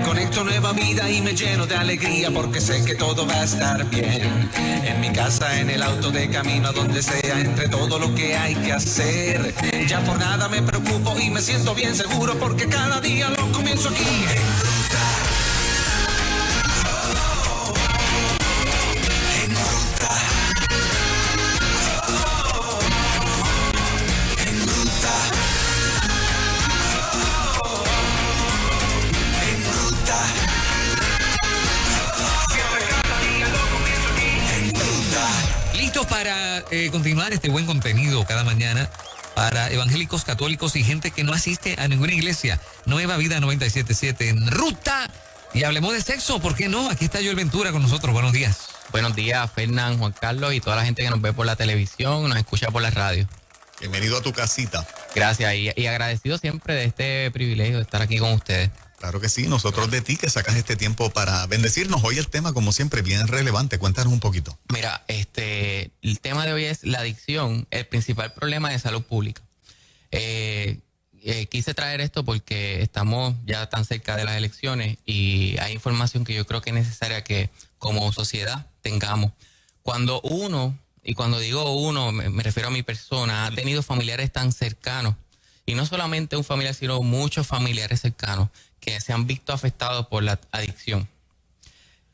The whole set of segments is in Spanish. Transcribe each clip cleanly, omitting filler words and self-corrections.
Conecto nueva vida y me lleno de alegría porque sé que todo va a estar bien. En mi casa, en el auto, de camino a donde sea, entre todo lo que hay que hacer. Ya por nada me preocupo y me siento bien seguro porque cada día lo comienzo aquí. En ruta. En ruta. En ruta. En ruta. En ruta. Listos para continuar este buen contenido cada mañana para evangélicos, católicos y gente que no asiste a ninguna iglesia. Nueva Vida 97.7 en ruta. Y hablemos de sexo, ¿por qué no? Aquí está Joel Ventura con nosotros. Buenos días. Buenos días, Fernán, Juan Carlos y toda la gente que nos ve por la televisión, nos escucha por la radio. Bienvenido a tu casita. Gracias y agradecido siempre de este privilegio de estar aquí con ustedes. Claro que sí, nosotros de ti que sacas este tiempo para bendecirnos. Hoy el tema, como siempre, bien relevante. Cuéntanos un poquito. Mira, el tema de hoy es la adicción, el principal problema de salud pública. Quise traer esto porque estamos ya tan cerca de las elecciones y hay información que yo creo que es necesaria que como sociedad tengamos. Cuando uno, y cuando digo uno, me refiero a mi persona, ha tenido familiares tan cercanos, y no solamente un familiar, sino muchos familiares cercanos que se han visto afectados por la adicción.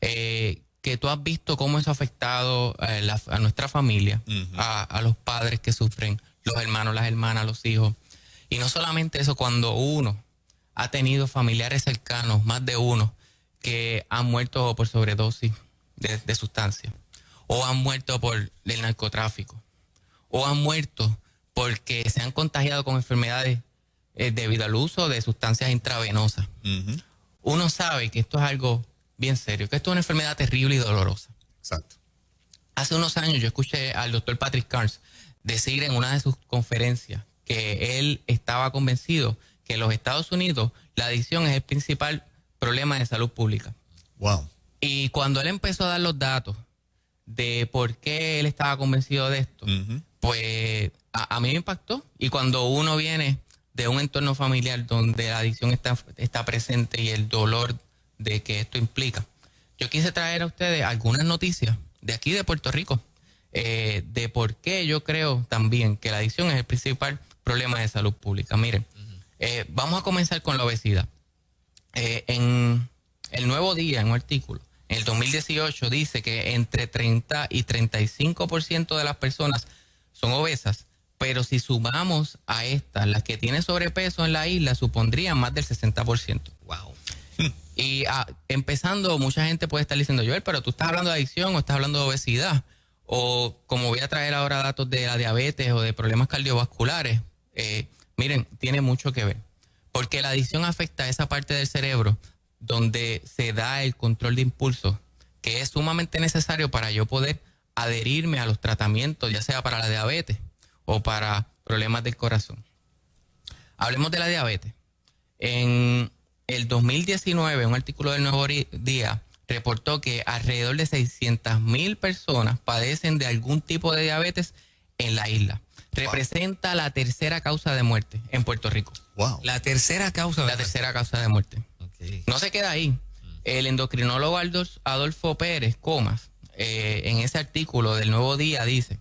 Que tú has visto cómo eso ha afectado a nuestra familia, a los padres que sufren, los hermanos, las hermanas, los hijos. Y no solamente eso, cuando uno ha tenido familiares cercanos, más de uno, que han muerto por sobredosis de sustancias, o han muerto por el narcotráfico, o han muerto porque se han contagiado con enfermedades debido al uso de sustancias intravenosas. Uno sabe que esto es algo bien serio, que esto es una enfermedad terrible y dolorosa. Exacto. Hace unos años yo escuché al doctor Patrick Carnes decir en una de sus conferencias que él estaba convencido que en los Estados Unidos la adicción es el principal problema de salud pública. Wow. Y cuando él empezó a dar los datos de por qué él estaba convencido de esto, pues a mí me impactó. Y cuando uno viene de un entorno familiar donde la adicción está presente y el dolor de que esto implica, yo quise traer a ustedes algunas noticias de aquí de Puerto Rico, de por qué yo creo también que la adicción es el principal problema de salud pública. Miren, vamos a comenzar con la obesidad. En el Nuevo Día, en un artículo, en el 2018 dice que entre 30 y 35% de las personas son obesas, pero si sumamos a estas, las que tienen sobrepeso en la isla, supondrían más del 60%. Wow. Y empezando, mucha gente puede estar diciendo, Joel, pero tú estás hablando de adicción o estás hablando de obesidad. O como voy a traer ahora datos de la diabetes o de problemas cardiovasculares, miren, tiene mucho que ver. Porque la adicción afecta a esa parte del cerebro donde se da el control de impulsos, que es sumamente necesario para yo poder adherirme a los tratamientos, ya sea para la diabetes o para problemas del corazón. Hablemos de la diabetes. En el 2019, un artículo del Nuevo Día reportó que alrededor de 600,000 personas padecen de algún tipo de diabetes en la isla. Representa la tercera causa de muerte en Puerto Rico. Wow. La tercera causa de muerte. Okay. No se queda ahí. El endocrinólogo Adolfo Pérez Comas, en ese artículo del Nuevo Día, dice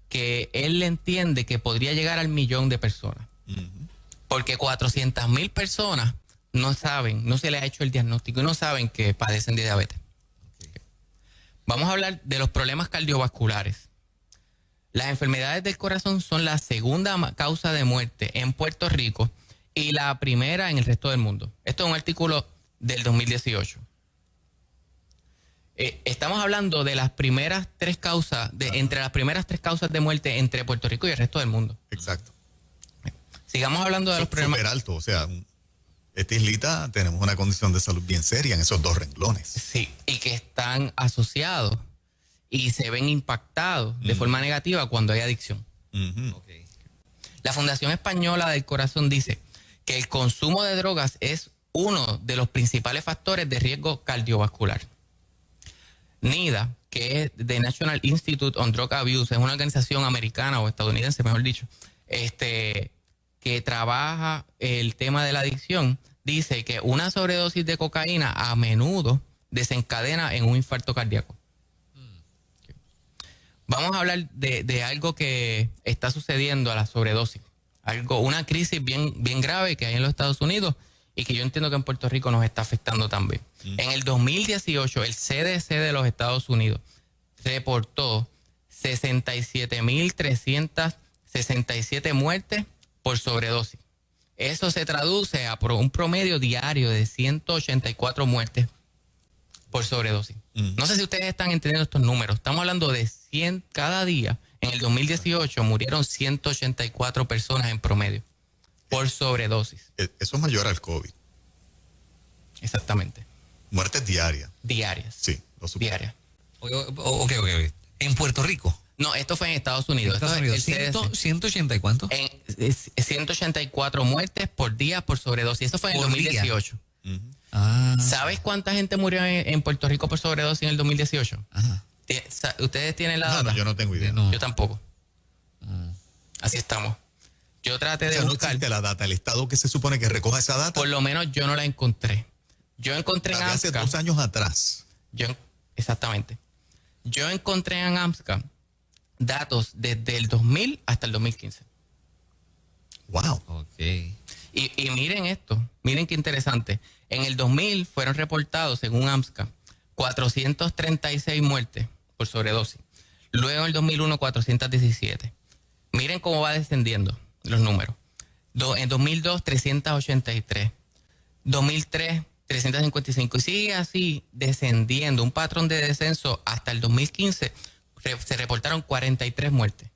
que él entiende que podría llegar al 1,000,000 de personas. Porque 400,000 personas no saben, no se les ha hecho el diagnóstico y no saben que padecen de diabetes. Okay. Vamos a hablar de los problemas cardiovasculares. Las enfermedades del corazón son la segunda causa de muerte en Puerto Rico y la primera en el resto del mundo. Esto es un artículo del 2018. Estamos hablando de las primeras tres causas, entre las primeras tres causas de muerte entre Puerto Rico y el resto del mundo. Exacto. Sigamos hablando de los problemas. Súper alto, o sea, esta islita tenemos una condición de salud bien seria en esos dos renglones. Sí, y que están asociados y se ven impactados de forma negativa cuando hay adicción. Okay. La Fundación Española del Corazón dice que el consumo de drogas es uno de los principales factores de riesgo cardiovascular. NIDA, que es The National Institute on Drug Abuse, es una organización americana o estadounidense, mejor dicho, que trabaja el tema de la adicción, dice que una sobredosis de cocaína a menudo desencadena en un infarto cardíaco. Vamos a hablar de algo que está sucediendo a la sobredosis. Una crisis bien grave que hay en los Estados Unidos y que yo entiendo que en Puerto Rico nos está afectando también. En el 2018, el CDC de los Estados Unidos reportó 67.367 muertes por sobredosis. Eso se traduce a un promedio diario de 184 muertes por sobredosis. No sé si ustedes están entendiendo estos números. Estamos hablando de 100 cada día. En el 2018 murieron 184 personas en promedio por sobredosis. Eso es mayor al COVID. Exactamente. Muertes diarias. Diarias. Sí, lo supongo. Diarias. Ok. ¿En Puerto Rico? No, esto fue en Estados Unidos. Estados Unidos. 180 y cuánto? 184 muertes por día por sobredosis. Eso fue en el Por 2018. Ah, ¿Sabes cuánta gente murió en Puerto Rico por sobredosis en el 2018? ajá. ¿Ustedes tienen la data? No, yo no tengo idea. No. Yo tampoco. Así estamos. Yo traté O de sea, no buscar. existe la data. El Estado que se supone que recoja esa data, Por lo menos yo no la encontré. Yo encontré en la de hace AMSCA. 2 años atrás. Exactamente. Yo encontré en AMSCA datos desde el 2000 hasta el 2015. Wow. Ok. Y miren esto, miren qué interesante. En el 2000 fueron reportados, según AMSCA, 436 muertes por sobredosis. Luego en el 2001, 417. Miren cómo va descendiendo los números. En 2002, 383. 2003, 355. Y sigue así descendiendo, un patrón de descenso hasta el 2015. Se reportaron 43 muertes.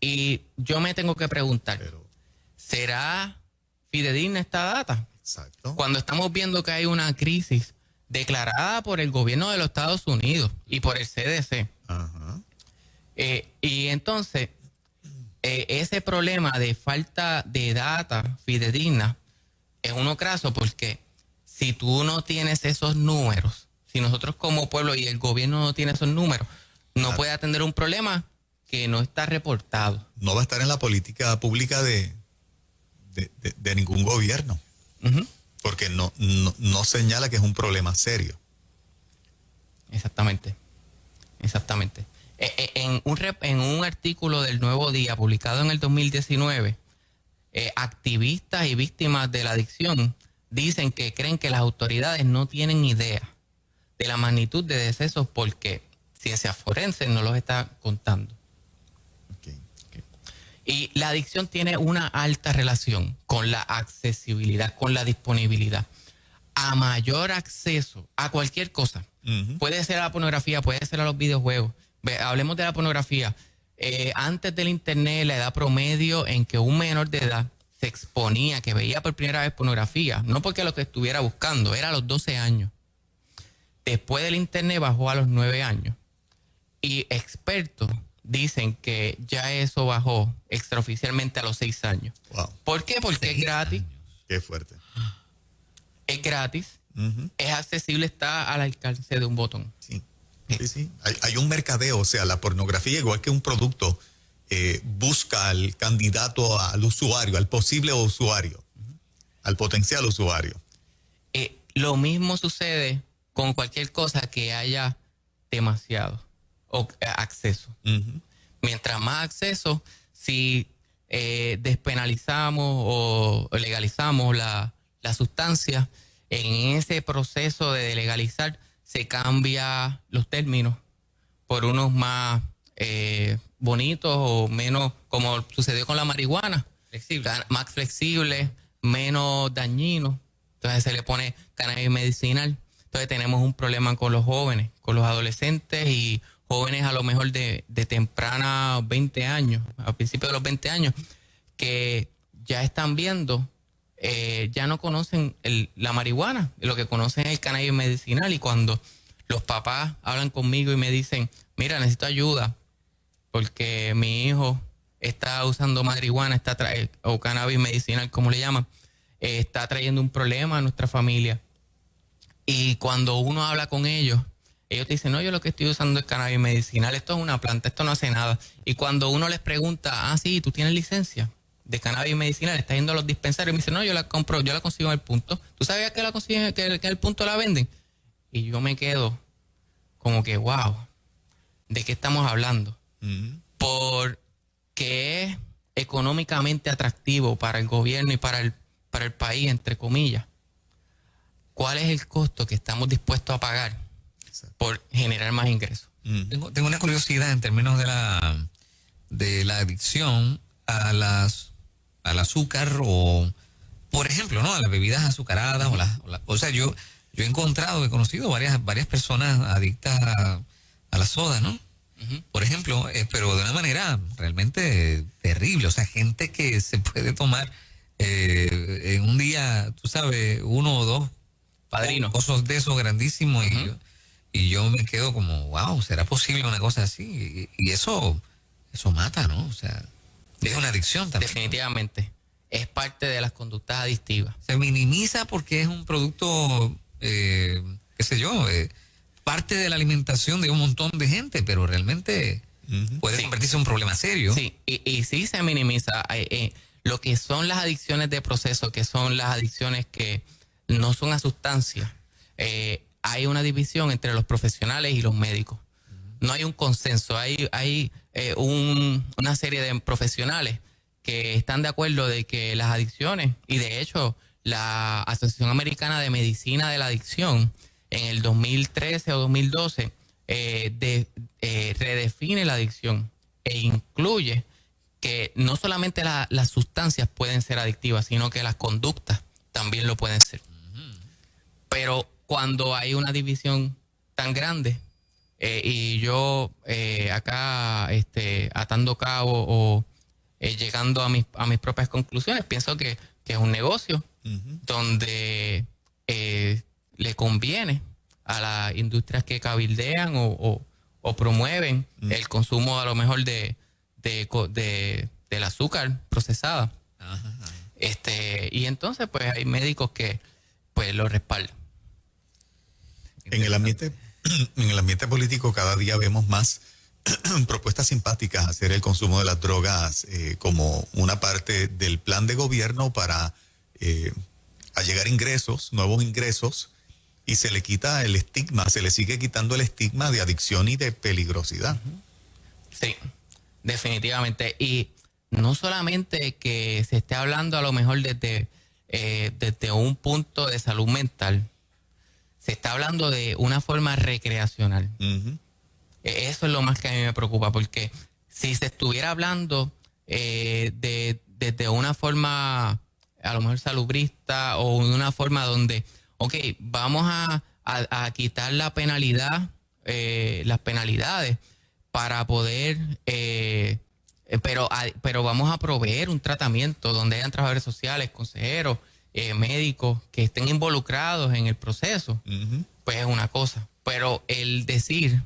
Y yo me tengo que preguntar, ¿será fidedigna esta data? Exacto. Cuando estamos viendo que hay una crisis declarada por el gobierno de los Estados Unidos y por el CDC. Ajá. Y entonces, ese problema de falta de data fidedigna es uno craso, porque si tú no tienes esos números, si nosotros como pueblo y el gobierno no tiene esos números, no puede atender un problema que no está reportado. No va a estar en la política pública de ningún gobierno. Ujú. Porque no señala que es un problema serio. Exactamente. En un artículo del Nuevo Día publicado en el 2019, activistas y víctimas de la adicción dicen que creen que las autoridades no tienen idea de la magnitud de decesos porque ciencia forense no los está contando. Okay. Y la adicción tiene una alta relación con la accesibilidad, con la disponibilidad. A mayor acceso a cualquier cosa, puede ser a la pornografía, puede ser a los videojuegos. Hablemos de la pornografía. Antes del internet, la edad promedio en que un menor de edad se exponía, que veía por primera vez pornografía, no porque lo que estuviera buscando, era a los 12 años. Después del internet bajó a los 9 años. Y expertos dicen que ya eso bajó extraoficialmente a los 6 años. Wow. ¿Por qué? Porque es gratis. Qué fuerte. Es gratis. Es accesible, está al alcance de un botón. Sí. Sí. Hay un mercadeo, o sea, la pornografía, igual que un producto, busca al candidato, al usuario, al posible usuario, al potencial usuario. Lo mismo sucede con cualquier cosa que haya demasiado acceso. Mientras más acceso, si despenalizamos o legalizamos la sustancia, en ese proceso de legalizar se cambia los términos por unos más bonitos o menos, como sucedió con la marihuana, más flexibles, menos dañinos. Entonces se le pone cannabis medicinal. Entonces tenemos un problema con los jóvenes, con los adolescentes y jóvenes a lo mejor de temprana 20 años, al principio de los 20 años, que ya están viendo, ya no conocen la marihuana, lo que conocen es el cannabis medicinal. Y cuando los papás hablan conmigo y me dicen, mira, necesito ayuda porque mi hijo está usando marihuana, o cannabis medicinal, como le llaman, está trayendo un problema a nuestra familia. Y cuando uno habla con ellos te dicen, no, yo lo que estoy usando es cannabis medicinal, esto es una planta, esto no hace nada. Y cuando uno les pregunta, sí, ¿tú tienes licencia? de cannabis medicinal está yendo a los dispensarios y me dice, no, yo la compro, yo la consigo en el punto. ¿Tú sabías que la consiguen, que en el punto la venden? Y yo me quedo como que, wow, ¿de qué estamos hablando? Porque es económicamente atractivo para el gobierno y para el país, entre comillas. ¿Cuál es el costo que estamos dispuestos a pagar por generar más ingresos? Tengo una curiosidad en términos de la adicción al azúcar o, por ejemplo, ¿no? A las bebidas azucaradas o sea, yo he conocido varias personas adictas a la soda, ¿no? Por ejemplo, pero de una manera realmente terrible. O sea, gente que se puede tomar en un día, tú sabes, 1 o 2 Padrino. cosas de esos grandísimos y yo me quedo como, wow, ¿será posible una cosa así? Y eso mata, ¿no? O sea, es una adicción también. Definitivamente. Es parte de las conductas adictivas. Se minimiza porque es un producto, qué sé yo, parte de la alimentación de un montón de gente, pero realmente puede convertirse en un problema serio. Sí, y sí se minimiza lo que son las adicciones de proceso, que son las adicciones que no son a sustancias. Hay una división entre los profesionales y los médicos. No hay un consenso, hay una serie de profesionales que están de acuerdo de que las adicciones, y de hecho la Asociación Americana de Medicina de la Adicción en el 2013 o 2012 redefine la adicción e incluye que no solamente las sustancias pueden ser adictivas, sino que las conductas también lo pueden ser. Pero cuando hay una división tan grande, y yo acá atando cabo o llegando a mis propias conclusiones, pienso que es un negocio donde le conviene a las industrias que cabildean o promueven el consumo a lo mejor del azúcar procesada. Y entonces pues hay médicos que pues lo respaldan. En el ambiente político cada día vemos más propuestas simpáticas a hacer el consumo de las drogas como una parte del plan de gobierno para allegar ingresos, nuevos ingresos, y se le quita el estigma, se le sigue quitando el estigma de adicción y de peligrosidad. Sí, definitivamente. Y no solamente que se esté hablando a lo mejor desde un punto de salud mental, se está hablando de una forma recreacional. Eso es lo más que a mí me preocupa, porque si se estuviera hablando desde una forma a lo mejor salubrista o de una forma donde, ok, vamos a quitar la penalidad, las penalidades para poder, pero vamos a proveer un tratamiento donde hayan trabajadores sociales, consejeros, médicos que estén involucrados en el proceso, pues es una cosa. Pero el decir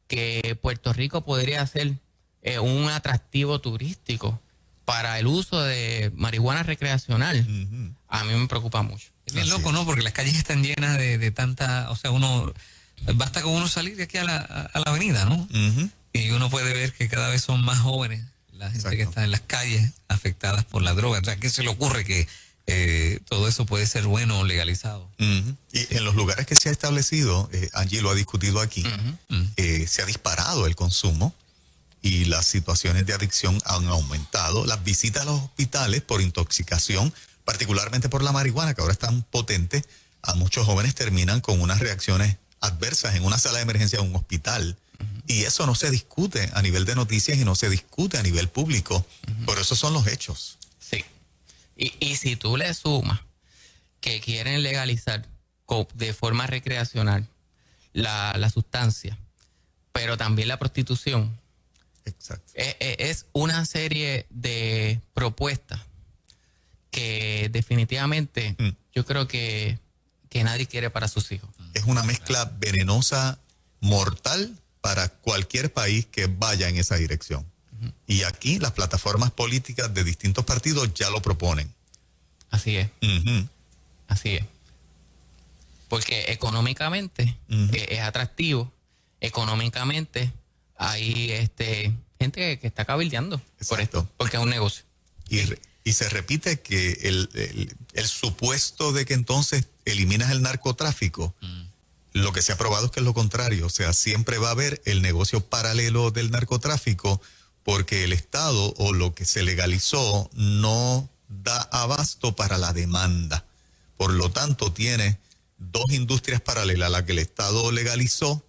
que Puerto Rico podría ser un atractivo turístico para el uso de marihuana recreacional, a mí me preocupa mucho. Es bien loco, ¿no? Porque las calles están llenas de tanta, o sea, basta con uno salir de aquí a la avenida, ¿no? Y uno puede ver que cada vez son más jóvenes la gente que está en las calles afectadas por la droga. O sea, ¿qué se le ocurre que todo eso puede ser bueno o legalizado? Y en los lugares que se ha establecido, Angie lo ha discutido aquí, se ha disparado el consumo y las situaciones de adicción han aumentado. Las visitas a los hospitales por intoxicación, particularmente por la marihuana, que ahora es tan potente, a muchos jóvenes terminan con unas reacciones adversas en una sala de emergencia de un hospital. Y eso no se discute a nivel de noticias y no se discute a nivel público. Por eso son los hechos. Sí. Y si tú le sumas que quieren legalizar de forma recreacional la sustancia, pero también la prostitución, Exacto. es una serie de propuestas que definitivamente yo creo que nadie quiere para sus hijos. Es una mezcla venenosa, mortal para cualquier país que vaya en esa dirección. Y aquí las plataformas políticas de distintos partidos ya lo proponen. Así es. Así es. Porque económicamente es atractivo. Económicamente hay gente que está cabildeando por esto, porque es un negocio. Y se repite que el supuesto de que entonces eliminas el narcotráfico, lo que se ha probado es que es lo contrario. O sea, siempre va a haber el negocio paralelo del narcotráfico porque el Estado o lo que se legalizó no da abasto para la demanda. Por lo tanto, tiene dos industrias paralelas, la que el Estado legalizó,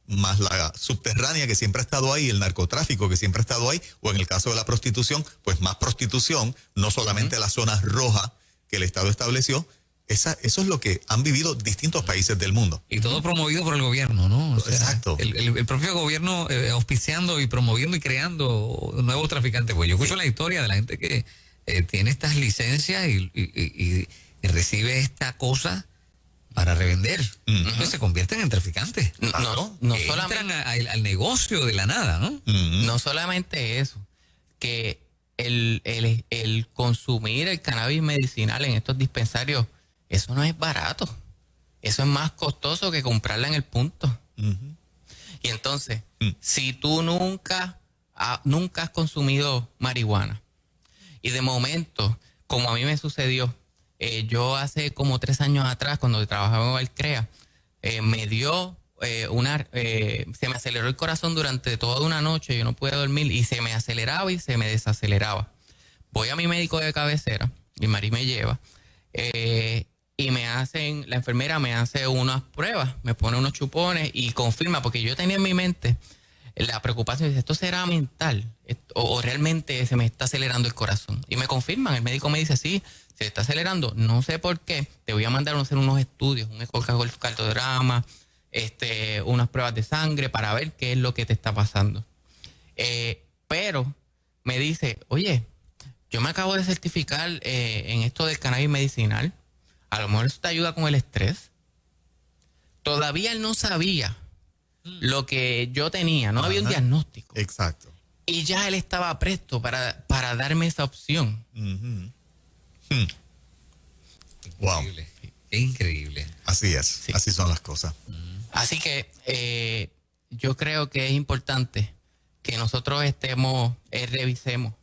más la subterránea que siempre ha estado ahí, el narcotráfico que siempre ha estado ahí, o en el caso de la prostitución, pues más prostitución, no solamente las zonas rojas que el Estado estableció. Eso es lo que han vivido distintos países del mundo. Y todo promovido por el gobierno, ¿no? O sea, exacto. El propio gobierno auspiciando y promoviendo y creando nuevos traficantes. Pues yo escucho la historia de la gente que tiene estas licencias y recibe esta cosa para revender. Entonces se convierten en traficantes. No solamente entran al negocio de la nada, ¿no? No solamente eso, que el consumir el cannabis medicinal en estos dispensarios, eso no es barato. Eso es más costoso que comprarla en el punto. Y entonces, si tú nunca has consumido marihuana y de momento, como a mí me sucedió, yo hace como 3 años atrás, cuando trabajaba en el CREA, me dio se me aceleró el corazón durante toda una noche, yo no pude dormir y se me aceleraba y se me desaceleraba. Voy a mi médico de cabecera y Mari me lleva y la enfermera me hace unas pruebas, me pone unos chupones y confirma, porque yo tenía en mi mente la preocupación, dice, ¿esto será mental? ¿O realmente se me está acelerando el corazón? Y me confirman, el médico me dice, sí, se está acelerando, no sé por qué, te voy a mandar a hacer unos estudios, un ecocardiograma, unas pruebas de sangre para ver qué es lo que te está pasando. Pero me dice, oye, yo me acabo de certificar en esto del cannabis medicinal, a lo mejor eso te ayuda con el estrés. Todavía él no sabía lo que yo tenía, no había un diagnóstico. Exacto. Y ya él estaba presto para darme esa opción. Wow. Increíble. Qué increíble. Así es, Sí. así son las cosas. Así que yo creo que es importante que nosotros revisemos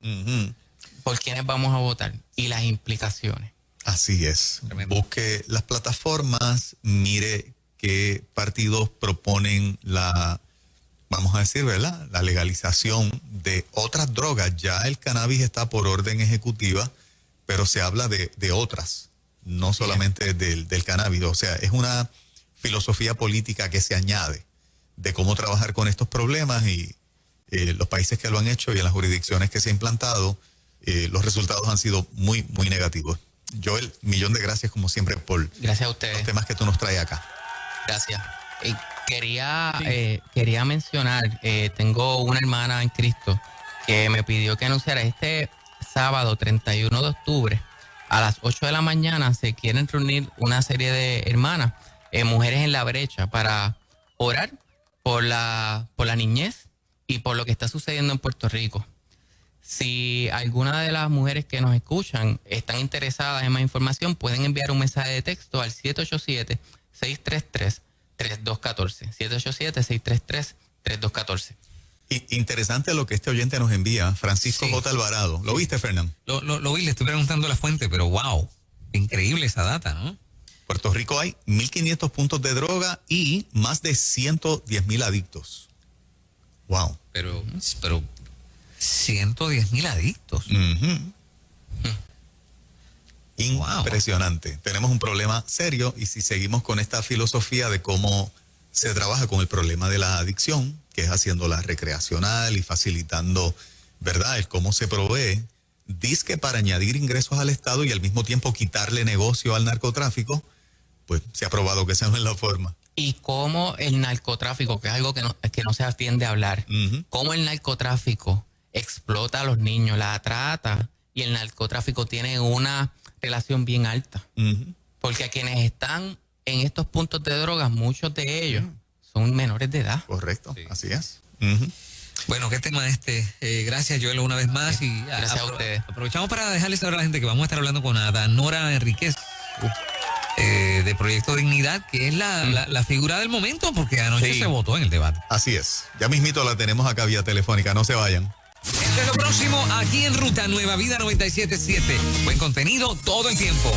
por quiénes vamos a votar y las implicaciones. Así es. Tremendo. Busque las plataformas, mire qué partidos proponen vamos a decir, ¿verdad?, la legalización de otras drogas. Ya el cannabis está por orden ejecutiva, pero se habla de otras, no solamente del cannabis. O sea, es una filosofía política que se añade de cómo trabajar con estos problemas y los países que lo han hecho y en las jurisdicciones que se ha implantado, los resultados han sido muy, muy negativos. Joel, millón de gracias como siempre por Gracias a los ustedes. temas que tú nos traes acá. Gracias. Quería mencionar, tengo una hermana en Cristo que me pidió que anunciara este sábado 31 de octubre a las 8 de la mañana. Se quieren reunir una serie de hermanas, mujeres en la brecha, para orar por la niñez y por lo que está sucediendo en Puerto Rico. Si alguna de las mujeres que nos escuchan están interesadas en más información, pueden enviar un mensaje de texto al 787-633-3214. 787-633-3214. Interesante lo que este oyente nos envía, Francisco Sí. J. Alvarado. ¿Lo viste, Fernán? Lo vi, le estoy preguntando la fuente, pero wow, increíble esa data, ¿no? Puerto Rico hay 1.500 puntos de droga y más de 110,000 adictos. Wow. Pero 110,000 adictos. Impresionante. Tenemos un problema serio y si seguimos con esta filosofía de cómo se trabaja con el problema de la adicción, que es haciéndola recreacional y facilitando, ¿verdad?, el cómo se provee, dizque para añadir ingresos al Estado y al mismo tiempo quitarle negocio al narcotráfico, pues se ha probado que esa no es la forma. Y cómo el narcotráfico, que es algo que no se atiende a hablar, cómo el narcotráfico explota a los niños, la trata, y el narcotráfico tiene una relación bien alta. Porque a quienes están en estos puntos de drogas, muchos de ellos son menores de edad. Correcto, Sí. así es. Bueno, qué tema gracias, Joel, una vez más. Sí, Y gracias a ustedes. Aprovechamos para dejarles saber a la gente que vamos a estar hablando con Adanora Enríquez de Proyecto Dignidad, que es la figura del momento, porque anoche Sí. se votó en el debate. Así es. Ya mismito la tenemos acá vía telefónica, no se vayan. Esto es lo próximo aquí en Ruta Nueva Vida 97.7. Buen contenido todo el tiempo.